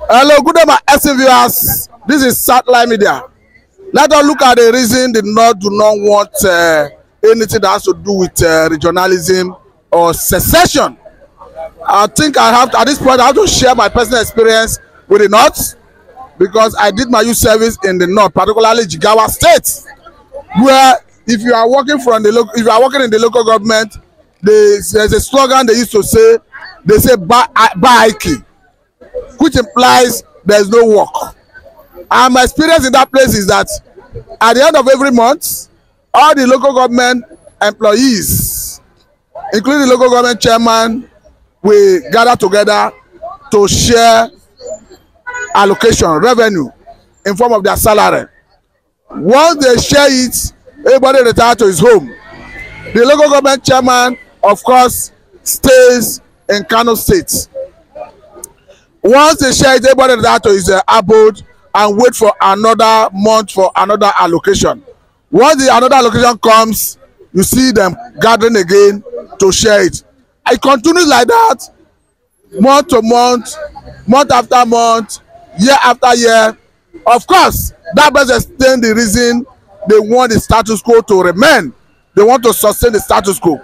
Hello, good day, my SC viewers. This is Satellite Media. Let us look at the reason the North do not want anything that has to do with regionalism or secession. I think I have to, at this point, I have to share my personal experience with the North because I did my youth service in the North, particularly Jigawa State, where if you are working if you are working in the local government, there's a slogan they used to say. They say "Baiki," which implies there is no work. And my experience in that place is that at the end of every month, all the local government employees, including the local government chairman, we gather together to share allocation revenue in form of their salary. Once they share it, everybody retires to his home. The local government chairman, of course, stays in Kano State. Once they share it, everybody retires to his abode and wait for another month for another allocation. Once another allocation comes, you see them gathering again to share it. It continues like that, month to month, month after month, year after year. Of course, that does explain the reason they want the status quo to remain. They want to sustain the status quo.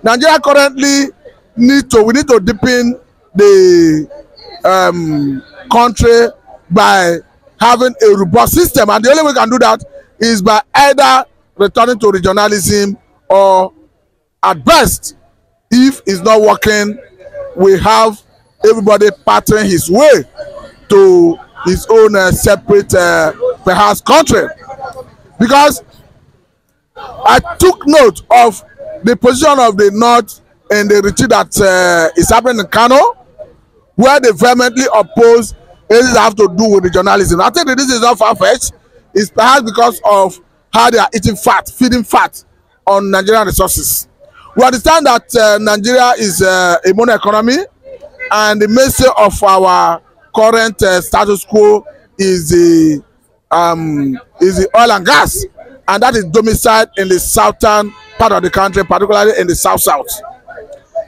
Nigeria currently we need to deepen the country by having a robust system, and the only way we can do that is by either returning to regionalism or, at best, if it's not working, we have everybody pattern his way to his own separate perhaps country. Because I took note of the position of the North in the retreat that is happening in Kano, where they vehemently oppose anything that have to do with regionalism. I think that this is not far-fetched. It's perhaps because of how they are eating fat, feeding fat on Nigerian resources. We understand that Nigeria is a mono economy, and the mainstay of our current status quo is the oil and gas, and that is domiciled in the southern part of the country, particularly in the south.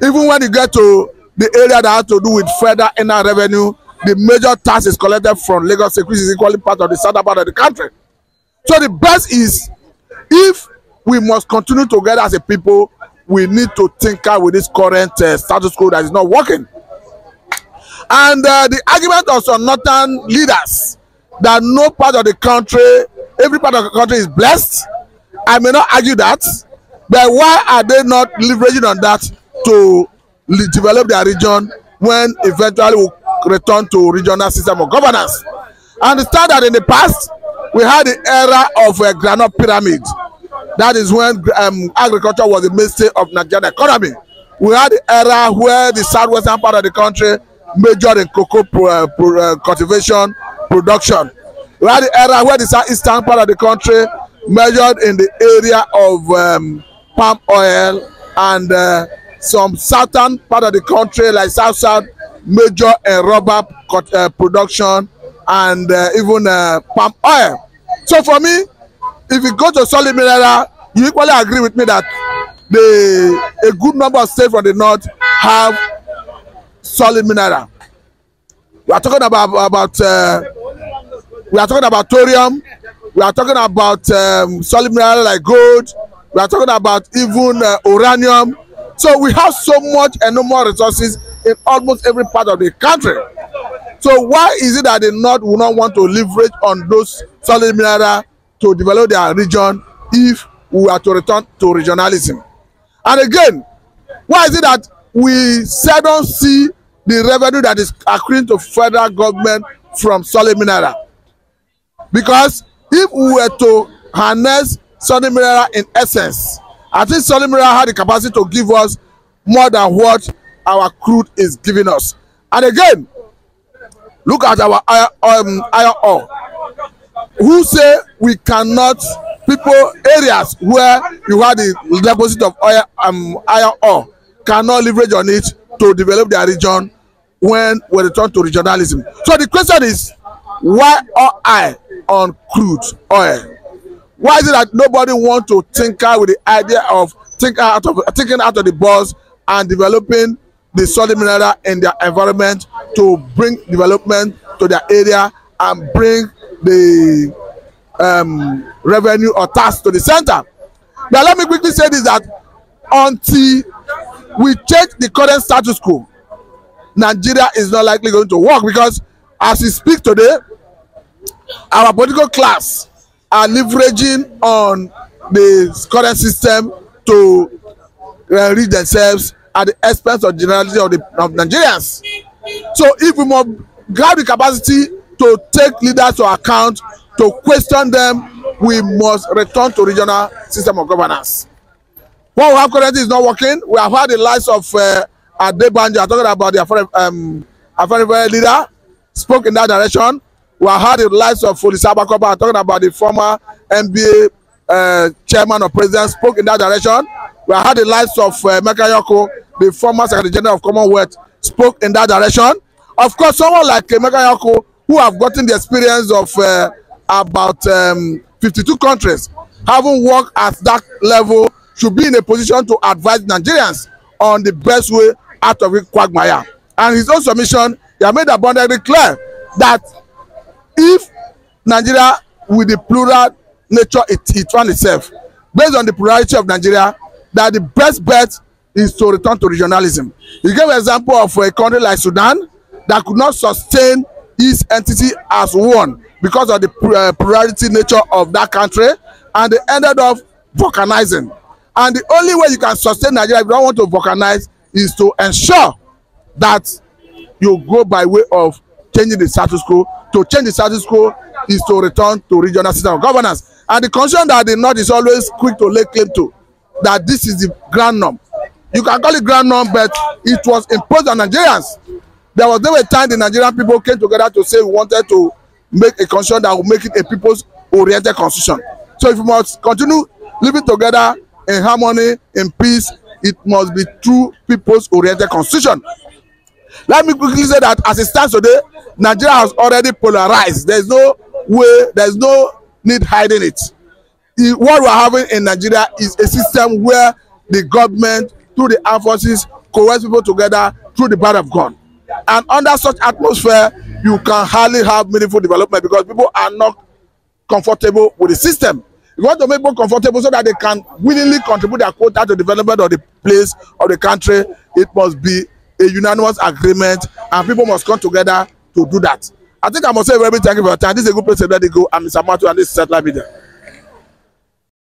Even when you get to the area that has to do with federal inner revenue, the major tax is collected from Lagos State, which is equally part of the southern part of the country. So the best is, if we must continue together as a people, we need to tinker with this current status quo that is not working. And the argument of some northern leaders that no part of the country, every part of the country is blessed, I may not argue that, but why are they not leveraging on that to develop their region when eventually we return to regional system of governance? I understand that in the past we had the era of a groundnut pyramid. That is when agriculture was the mainstay of Nigerian economy. We had the era where the southwestern part of the country majored in cocoa cultivation production. We had the era where the southeastern part of the country measured in the area of palm oil, and some southern part of the country like south major in rubber production and even palm oil. So for me, if you go to solid mineral, you equally agree with me that a good number of states from the north have solid mineral. We are talking about thorium. We are talking about solid mineral like gold. We are talking about even uranium. So we have so much and no more resources in almost every part of the country. So why is it that the North will not want to leverage on those solid mineral to develop their region if we are to return to regionalism? And again, why is it that we seldom see the revenue that is accruing to federal government from solid mineral? Because if we were to harness solid mineral in essence, I think solid mineral had the capacity to give us more than what our crude is giving us. And again, look at our iron ore. Who say we cannot, areas where you have the deposit of iron ore cannot leverage on it to develop their region when we return to regionalism? So the question is, why are I on crude oil? Why is it that nobody wants to tinker with the idea of thinking out of the box and developing the solid mineral in their environment to bring development to their area and bring the revenue or tax to the center. Now let me quickly say this, that until we change the current status quo, Nigeria is not likely going to work, because as we speak today, our political class are leveraging on the current system to reach themselves at the expense of generality of Nigerians. So if we must grab the capacity to take leaders to account, to question them, we must return to regional system of governance. What we have currently is not working. We have had the likes of Adebanjo talking about the Afenifere leader, spoke in that direction. We have had the likes of Folisabakoba talking about the former NBA chairman or president, spoke in that direction. We have had the likes of Mekayoko, the former Secretary General of Commonwealth, spoke in that direction. Of course, someone like Mekayoko, who have gotten the experience of about 52 countries, having worked at that level, should be in a position to advise Nigerians on the best way out of it quagmire. And his own submission, he has made abundantly clear that if Nigeria, with the plural nature it found itself, based on the plurality of Nigeria, that the best bet is to return to regionalism. He gave an example of a country like Sudan that could not sustain its entity as one because of the plurality nature of that country, and they ended up volcanizing. And the only way you can sustain Nigeria if you don't want to volcanize is to ensure that you go by way of changing the status quo. To change the status quo is to return to regional system of governance. And the concern that the North is always quick to lay claim to, that this is the grand norm. You can call it grand norm, but it was imposed on Nigerians. There was never a time the Nigerian people came together to say we wanted to make a constitution that will make it a people's-oriented constitution. So if we must continue living together in harmony, in peace, it must be true people's-oriented constitution. Let me quickly say that as it stands today, Nigeria has already polarized. There's no way, there's no need hiding it. What we're having in Nigeria is a system where the government, through the armed forces, coerce people together through the power of God. And under such atmosphere, you can hardly have meaningful development because people are not comfortable with the system. You want to make people comfortable so that they can willingly contribute their quota to development of the place of the country. It must be a unanimous agreement, and people must come together to do that. I think I must say very thank you for your time. This is a good place to let it go. I'm Mr. Matu, and this is Satellite Media.